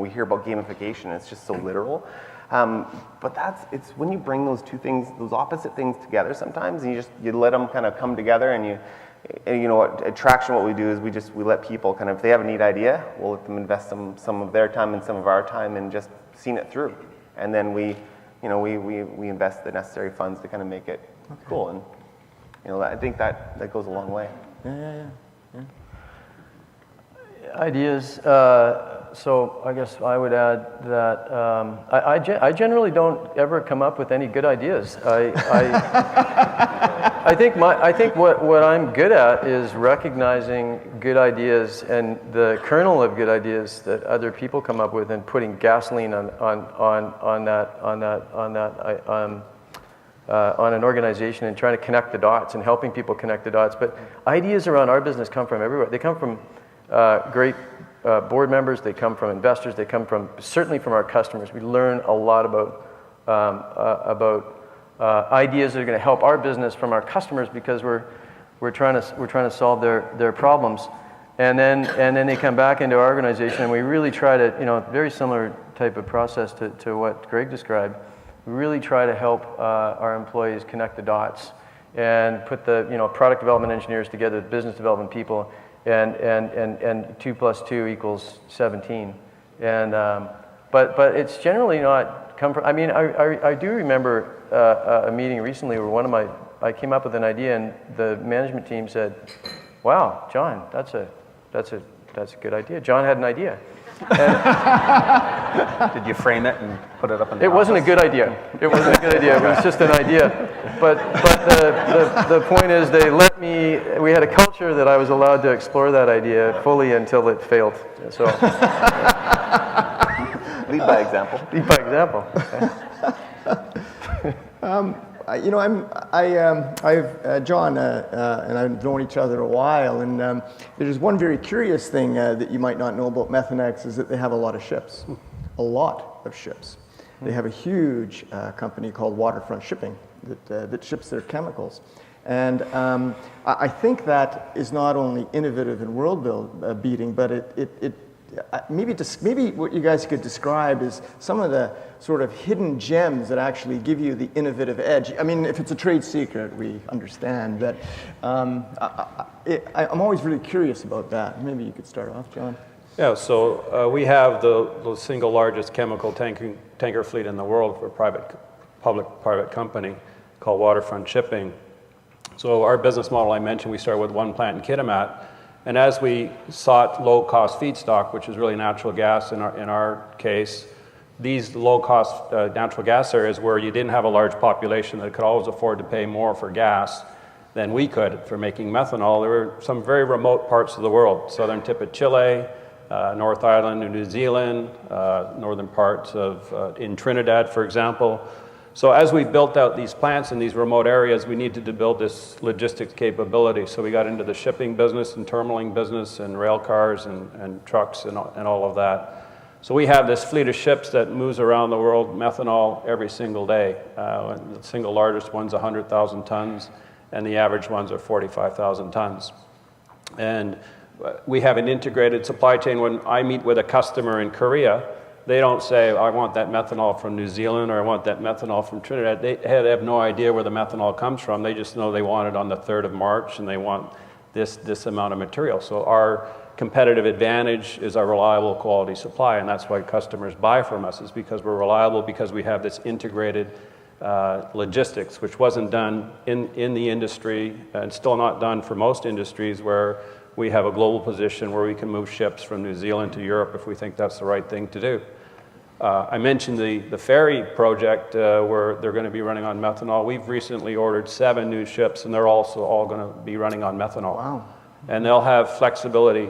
we hear about gamification. It's just so literal. But it's when you bring those two things, those opposite things together sometimes, and you let them kind of come together, and at Traction what we do is we let people kind of, if they have a neat idea, we'll let them invest some of their time and some of our time in just seeing it through. And then we invest the necessary funds to kind of make it cool. And I think that goes a long way. Yeah. Ideas. So I guess I would add that I generally don't ever come up with any good ideas. I think what I'm good at is recognizing good ideas and the kernel of good ideas that other people come up with, and putting gasoline on an organization and trying to connect the dots and helping people connect the dots. But ideas around our business come from everywhere. They come from great board members, they come from investors, they come certainly from our customers. We learn a lot about ideas that are going to help our business from our customers, because we're trying to solve their problems. And then they come back into our organization, and we really try to, very similar type of process to what Greg described. We really try to help our employees connect the dots and put the product development engineers together, business development people, and 2 + 2 = 17. And but it's generally not come from. I mean, I do remember a meeting recently where I came up with an idea, and the management team said, "Wow, John, that's a good idea." John had an idea. Did you frame it and put it up in the It wasn't a good idea. It wasn't a good idea. It was just an idea. But the point is, they let me. We had a culture that I was allowed to explore that idea fully until it failed. So lead by example. Lead by example. you know, John and I've known each other a while, and there's one very curious thing that you might not know about Methanex is that they have a lot of ships, a lot of ships. They have a huge company called Waterfront Shipping that ships their chemicals. And I think that is not only innovative and world beating, but maybe what you guys could describe is some of the sort of hidden gems that actually give you the innovative edge. I mean, if it's a trade secret, we understand, but I'm always really curious about that. Maybe you could start off, John. Yeah, so we have the single largest chemical tanker fleet in the world for public-private company called Waterfront Shipping. So our business model, I mentioned, we started with one plant in Kitimat, and as we sought low-cost feedstock, which is really natural gas in our case, these low-cost natural gas areas where you didn't have a large population that could always afford to pay more for gas than we could for making methanol, there were some very remote parts of the world, southern tip of Chile, North Island of New Zealand, northern parts of in Trinidad, for example. So as we built out these plants in these remote areas, we needed to build this logistics capability. So we got into the shipping business and terminaling business and rail cars and trucks and all of that. So we have this fleet of ships that moves around the world, methanol every single day. The single largest one's 100,000 tons, and the average ones are 45,000 tons. And we have an integrated supply chain. When I meet with a customer in Korea, they don't say, I want that methanol from New Zealand or I want that methanol from Trinidad. They have no idea where the methanol comes from. They just know they want it on the 3rd of March and they want this amount of material. So our competitive advantage is our reliable quality supply, and that's why customers buy from us, is because we're reliable, because we have this integrated logistics, which wasn't done in the industry and still not done for most industries, where we have a global position where we can move ships from New Zealand to Europe if we think that's the right thing to do. I mentioned the ferry project where they're going to be running on methanol. We've recently ordered 7 new ships, and they're also all going to be running on methanol. Wow. And they'll have flexibility.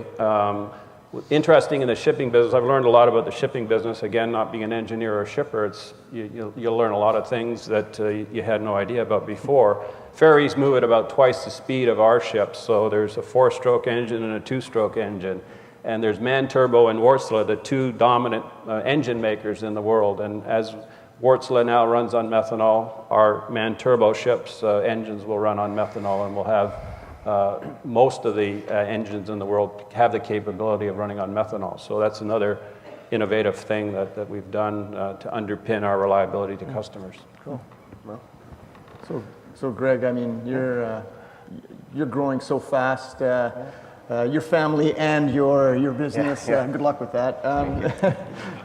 Interesting in the shipping business, I've learned a lot about the shipping business. Again, not being an engineer or a shipper, you'll learn a lot of things that you had no idea about before. Ferries move at about twice the speed of our ships, so there's a 4-stroke engine and a 2-stroke engine. And there's MAN-Turbo and Wärtsilä, the 2 dominant engine makers in the world. And as Wärtsilä now runs on methanol, our MAN-Turbo ships' engines will run on methanol, and we'll have most of the engines in the world have the capability of running on methanol. So that's another innovative thing that we've done to underpin our reliability to customers. Cool. Well, so Greg, I mean, you're growing so fast. Your family and your business. Yeah. Good luck with that.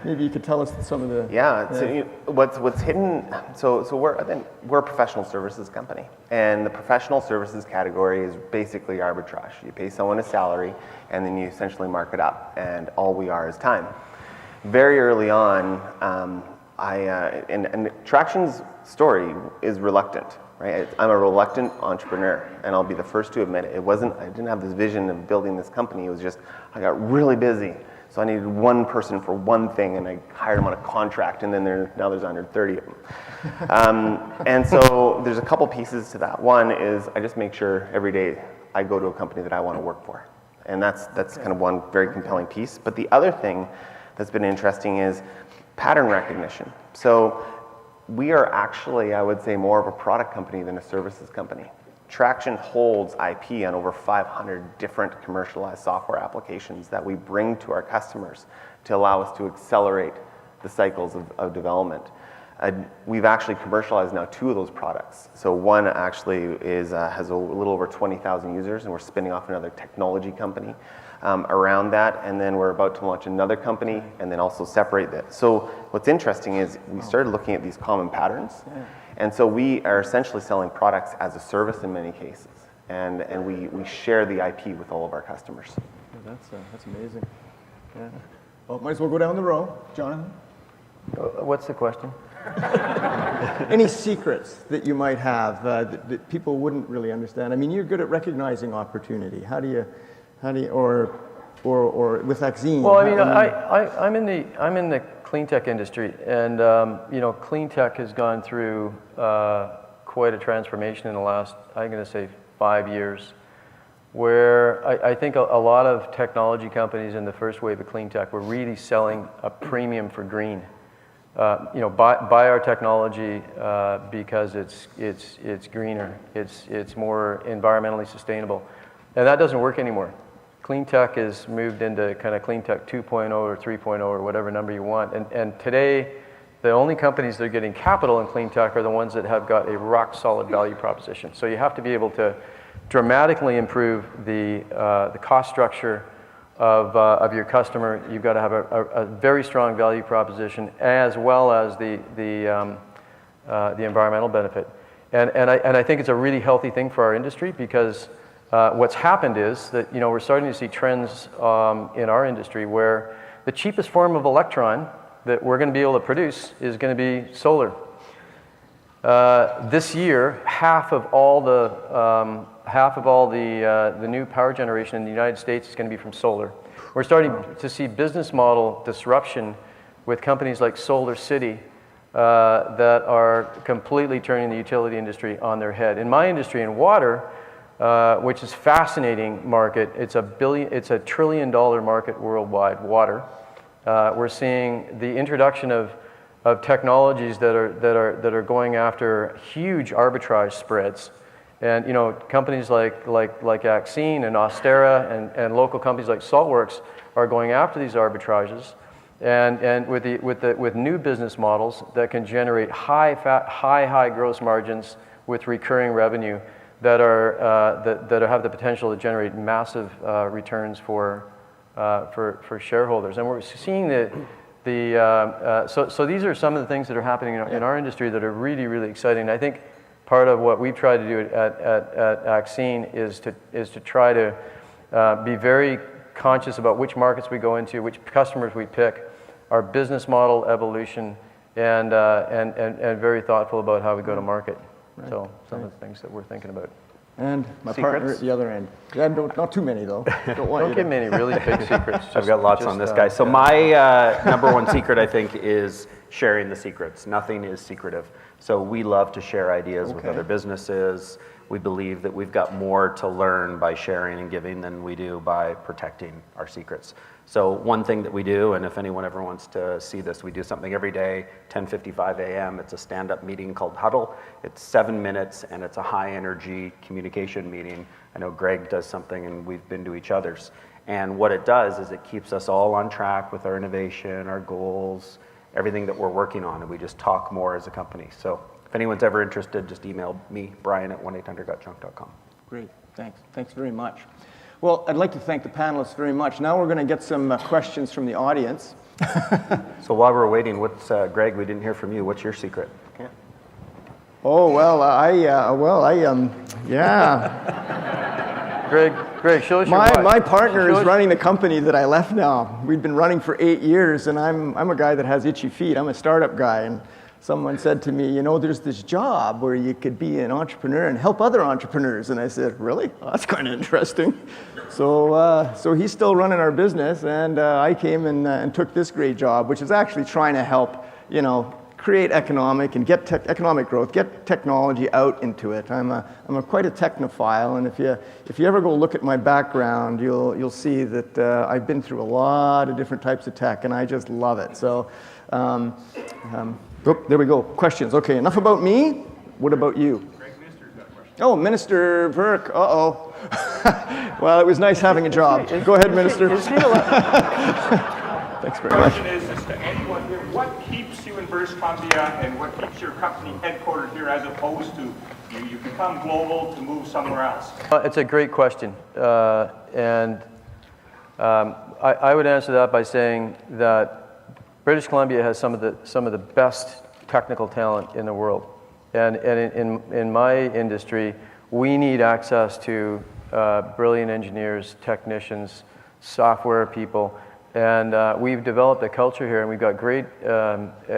Maybe you could tell us some of the. Yeah. So what's hidden? So we're a professional services company, and the professional services category is basically arbitrage. You pay someone a salary, and then you essentially mark it up, and all we are is time. Very early on, and Traction's story is reluctant. Right? I'm a reluctant entrepreneur, and I'll be the first to admit it. I didn't have this vision of building this company. It was just, I got really busy, so I needed one person for one thing, and I hired him on a contract, and then now there's 130 of them. And so there's a couple pieces to that. One is I just make sure every day I go to a company that I want to work for, and that's kind of one very compelling piece. But the other thing that's been interesting is pattern recognition. So we are actually, I would say, more of a product company than a services company. Traction holds IP on over 500 different commercialized software applications that we bring to our customers to allow us to accelerate the cycles of development. We've actually commercialized now 2 of those products. So one actually has a little over 20,000 users, and we're spinning off another technology company around that, and then we're about to launch another company and then also separate that. So what's interesting is we started looking at these common patterns, and so we are essentially selling products as a service in many cases, and we share the IP with all of our customers. Yeah, that's amazing. Yeah. Well, might as well go down the row, Jonathan. What's the question? Any secrets that you might have that people wouldn't really understand? I mean, you're good at recognizing opportunity. How do you, or with Axine? Well, I mean, I'm in the clean tech industry, and clean tech has gone through quite a transformation in the last, I'm going to say, 5 years, where I think a lot of technology companies in the first wave of clean tech were really selling a premium for green. Buy our technology because it's greener, it's more environmentally sustainable, and that doesn't work anymore. Clean tech is moved into kind of clean tech 2.0 or 3.0 or whatever number you want, and today the only companies that are getting capital in clean tech are the ones that have got a rock solid value proposition. So you have to be able to dramatically improve the cost structure of your customer. You've got to have a very strong value proposition as well as the environmental benefit. And I think it's a really healthy thing for our industry, because what's happened is that we're starting to see trends in our industry where the cheapest form of electron that we're going to be able to produce is going to be solar. This year, half of all the new power generation in the United States is going to be from solar. We're starting to see business model disruption with companies like Solar City that are completely turning the utility industry on their head. In my industry, in water, which is a fascinating market, it's a $1 trillion market worldwide, water. We're seeing the introduction of technologies that are going after huge arbitrage spreads, and companies like Axine and Ostera and local companies like Saltworks are going after these arbitrages, and with new business models that can generate high gross margins with recurring revenue that have the potential to generate massive returns for shareholders. And we're seeing so these are some of the things that are happening in our industry that are really, really exciting. I think part of what we've tried to do at Axine is to try to be very conscious about which markets we go into, which customers we pick, our business model evolution, and very thoughtful about how we go to market. Right. So some of the things that we're thinking about. And my partner at the other end. Yeah, not too many though. Don't give me any really big secrets. I've got lots on this guy. So my number one secret, I think, is sharing the secrets. Nothing is secretive. So we love to share ideas with other businesses. We believe that we've got more to learn by sharing and giving than we do by protecting our secrets. So one thing that we do, and if anyone ever wants to see this, we do something every day, 10:55 a.m. It's a stand-up meeting called Huddle. It's 7 minutes, and it's a high-energy communication meeting. I know Greg does something, and we've been to each other's. And what it does is it keeps us all on track with our innovation, our goals, everything that we're working on, and we just talk more as a company. So if anyone's ever interested, just email me, Brian, at 1-800-GOT-JUNK.com. Great, thanks. Thanks very much. Well, I'd like to thank the panelists very much. Now we're going to get some questions from the audience. So while we're waiting, Greg, we didn't hear from you. What's your secret? Yeah. Oh, well, Greg, show us my partner is running the company that I left now. We've been running for 8 years, and I'm a guy that has itchy feet. I'm a startup guy, and someone said to me, there's this job where you could be an entrepreneur and help other entrepreneurs. And I said, really? Well, that's kind of interesting. So he's still running our business, and I came and took this great job, which is actually trying to help, create economic growth, get technology out into it. I'm quite a technophile, and if you ever go look at my background, you'll see that I've been through a lot of different types of tech, and I just love it. So. There we go. Questions. Okay, enough about me. What about you? Greg Minister's got a question. Oh, Minister Burke. Uh-oh. Well, it was nice having a job. Go ahead, Minister. Thanks very much. The question is to anyone here, what keeps you in British Columbia and what keeps your company headquartered here as opposed to you become global to move somewhere else? It's a great question. I would answer that by saying that British Columbia has some of the best technical talent in the world, and in my industry, we need access to brilliant engineers, technicians, software people, and we've developed a culture here, and we've got great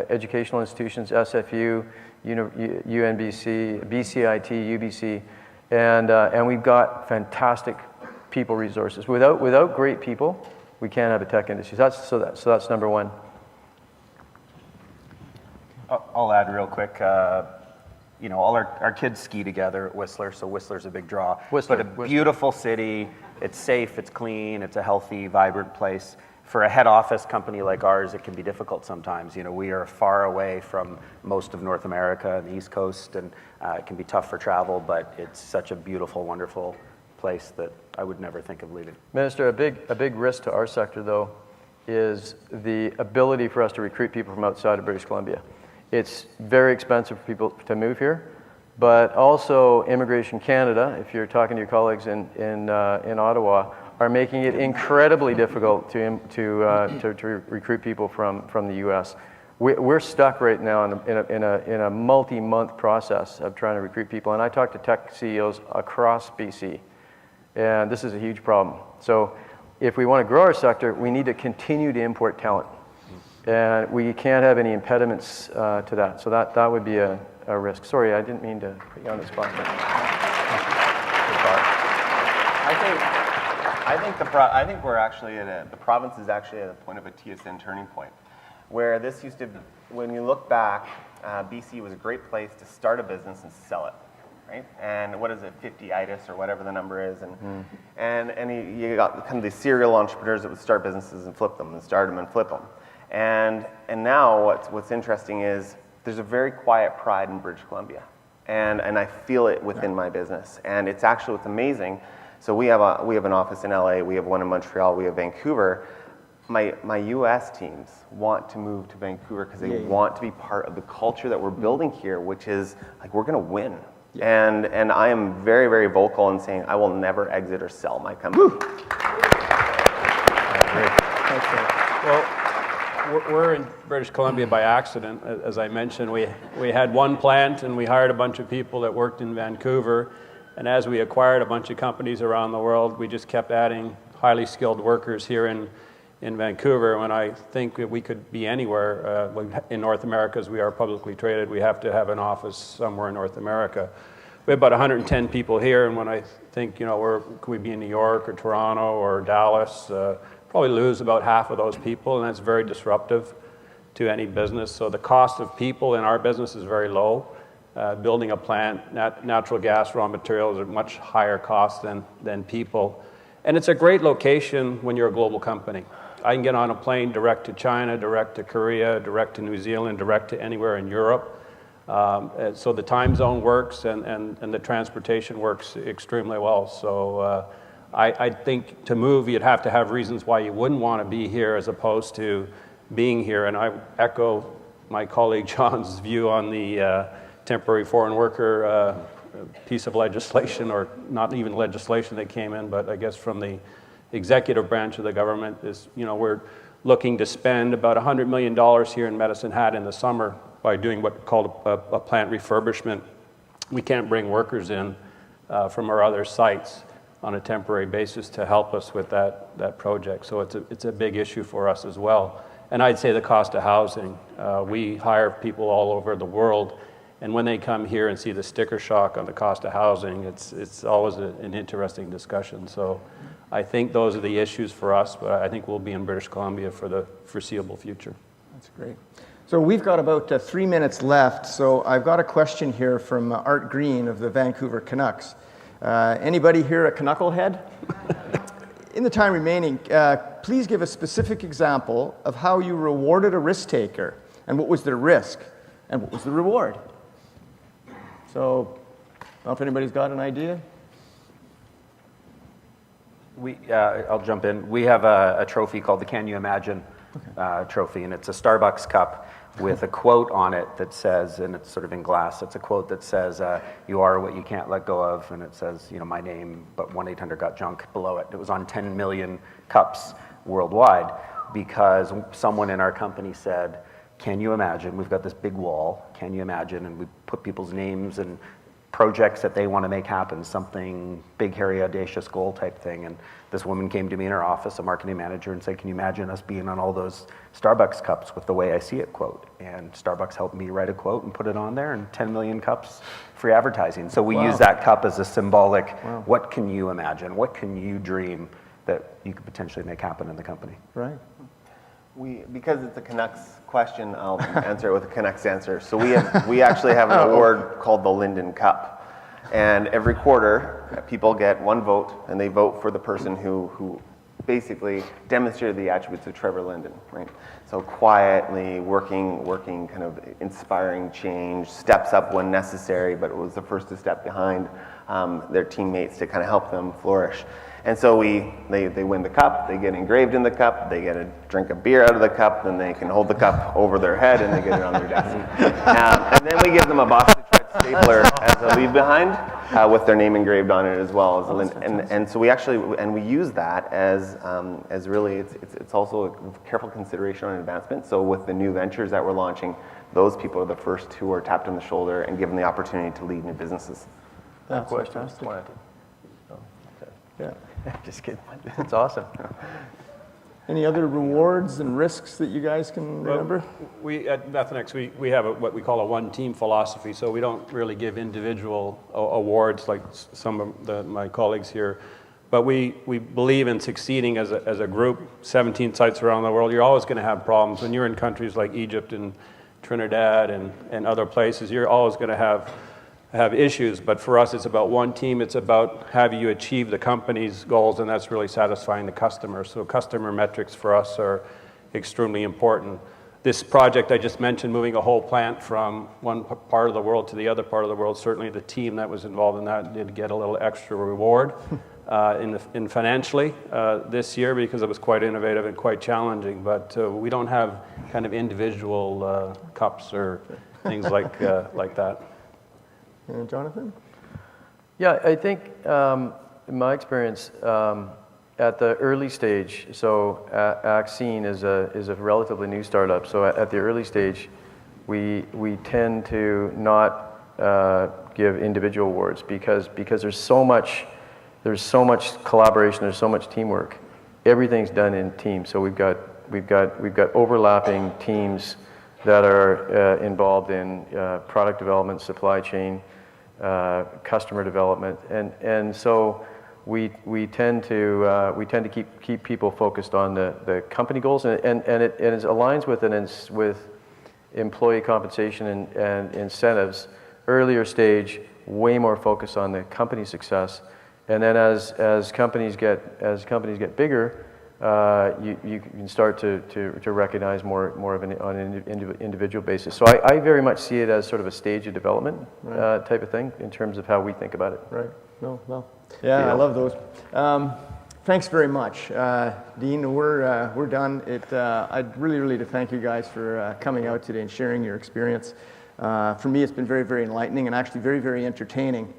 educational institutions, SFU, UNBC, BCIT, UBC, and we've got fantastic people resources. Without great people, we can't have a tech industry. So that's number one. I'll add real quick. you know, all our kids ski together at Whistler, so Whistler's a big draw. Whistler, But a beautiful city, it's safe, it's clean, it's a healthy, vibrant place. For a head office company like ours, it can be difficult sometimes. You know, we are far away from most of North America and the East Coast, and it can be tough for travel, but it's such a beautiful, wonderful place that I would never think of leaving. Minister, a big risk to our sector, though, is the ability for us to recruit people from outside of British Columbia. It's very expensive for people to move here, but also Immigration Canada, if you're talking to your colleagues in Ottawa, are making it incredibly difficult to recruit people from the U.S. We're stuck right now in a multi-month process of trying to recruit people, and I talk to tech CEOs across BC, and this is a huge problem. So if we want to grow our sector, we need to continue to import talent, and we can't have any impediments to that. So that would be a risk. Sorry, I didn't mean to put you on the spot. I think we're actually the province is actually at a point of a TSN turning point, where this used to, when you look back, BC was a great place to start a business and sell it, right? And what is it, 50-itis or whatever the number is, and you got kind of these serial entrepreneurs that would start businesses and flip them, and start them and flip them, and now what's interesting is there's a very quiet pride in British Columbia, and I feel it within my business, and it's actually what's amazing. So we have an office in LA, we have one in Montreal, we have Vancouver. My US teams want to move to Vancouver because they want to be part of the culture that we're building here, which is like we're going to win. And I am very, very vocal in saying I will never exit or sell my company. Well, we're in British Columbia by accident. As I mentioned, we had one plant and we hired a bunch of people that worked in Vancouver. And as we acquired a bunch of companies around the world, we just kept adding highly skilled workers here in Vancouver. When I think that we could be anywhere in North America, as we are publicly traded, we have to have an office somewhere in North America. We have about 110 people here, and when I think, you know, could we be in New York or Toronto or Dallas, probably lose about half of those people, and that's very disruptive to any business. So the cost of people in our business is very low. Building a plant, natural gas, raw materials are much higher cost than people. And it's a great location when you're a global company. I can get on a plane direct to China, direct to Korea, direct to New Zealand, direct to anywhere in Europe. So the time zone works and the transportation works extremely well. So I think to move, you'd have to have reasons why you wouldn't want to be here as opposed to being here. And I echo my colleague John's view on the temporary foreign worker piece of legislation, or not even legislation that came in, but I guess from the executive branch of the government is, you know, we're looking to spend about $100 million here in Medicine Hat in the summer by doing what's called a plant refurbishment. We can't bring workers in from our other sites on a temporary basis to help us with that project. So it's a big issue for us as well. And I'd say the cost of housing. We hire people all over the world, and when they come here and see the sticker shock on the cost of housing, it's always an interesting discussion. So I think those are the issues for us, but I think we'll be in British Columbia for the foreseeable future. That's great. So we've got about 3 minutes left. So I've got a question here from Art Green of the Vancouver Canucks. Anybody here a Canucklehead? In the time remaining, please give a specific example of how you rewarded a risk taker, and what was their risk, and what was the reward. So, I don't know if anybody's got an idea. I'll jump in. We have a trophy called the Can You Imagine trophy, and it's a Starbucks cup with a quote on it that says, and it's sort of in glass, it's a quote that says, you are what you can't let go of, and it says, you know, my name, but 1-800-GOT-JUNK below it. It was on 10 million cups worldwide because someone in our company said, can you imagine, we've got this big wall, can you imagine, and we put people's names and projects that they want to make happen, something big, hairy, audacious goal type thing. And this woman came to me in her office, a marketing manager, and said, can you imagine us being on all those Starbucks cups with the way I see it quote? And Starbucks helped me write a quote and put it on there, and 10 million cups free advertising. So we use that cup as a symbolic, what can you imagine? What can you dream that you could potentially make happen in the company? Right. Because it's a Canucks question, I'll answer it with a Canucks answer. So we actually have an award called the Linden Cup. And every quarter, people get one vote, and they vote for the person who basically demonstrated the attributes of Trevor Linden, right? So quietly, working, kind of inspiring change, steps up when necessary, but was the first to step behind their teammates to kind of help them flourish. And so they win the cup, they get engraved in the cup, they get a drink of beer out of the cup, then they can hold the cup over their head and they get it on their desk. And then we give them a Boston Tread stapler as a leave behind with their name engraved on it as well. And so we actually, and we use that as really, it's also a careful consideration on advancement. So with the new ventures that we're launching, those people are the first who are tapped on the shoulder and given the opportunity to lead new businesses. That's question. fantastic. Yeah. Just kidding. It's awesome. Any other rewards and risks that you guys can remember? We at Methanex, we have what we call a one-team philosophy, so we don't really give individual awards like some of my colleagues here. But we believe in succeeding as a group, 17 sites around the world. You're always going to have problems. When you're in countries like Egypt and Trinidad and other places, you're always going to have issues, but for us it's about one team. It's about have you achieve the company's goals, and that's really satisfying the customer. So customer metrics for us are extremely important. This project I just mentioned, moving a whole plant from one part of the world to the other part of the world, certainly the team that was involved in that did get a little extra reward in financially this year, because it was quite innovative and quite challenging. But we don't have kind of individual cups or things like that. Jonathan? Yeah, I think in my experience, at the early stage, so Axine is a relatively new startup. So at the early stage, we tend to not give individual awards because there's so much collaboration, there's so much teamwork. Everything's done in teams. So we've got overlapping teams that are involved in product development, supply chain, customer development, and so we tend to keep people focused on the company goals, and it aligns with employee compensation and incentives. Earlier stage, way more focus on the company success, and then as companies get bigger, you can start to recognize more of on an individual basis. So I very much see it as sort of a stage of development type of thing in terms of how we think about it. Right. No. Yeah, I love those. Thanks very much, Dean. We're done. I'd really to thank you guys for coming out today and sharing your experience. For me, it's been very, very enlightening and actually very, very entertaining.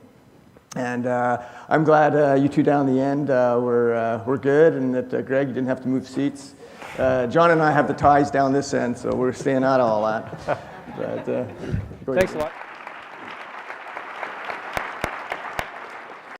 And I'm glad you two down the end were good, and that Greg, you didn't have to move seats. John and I have the ties down this end, so we're staying out of all that. But, Thanks a lot.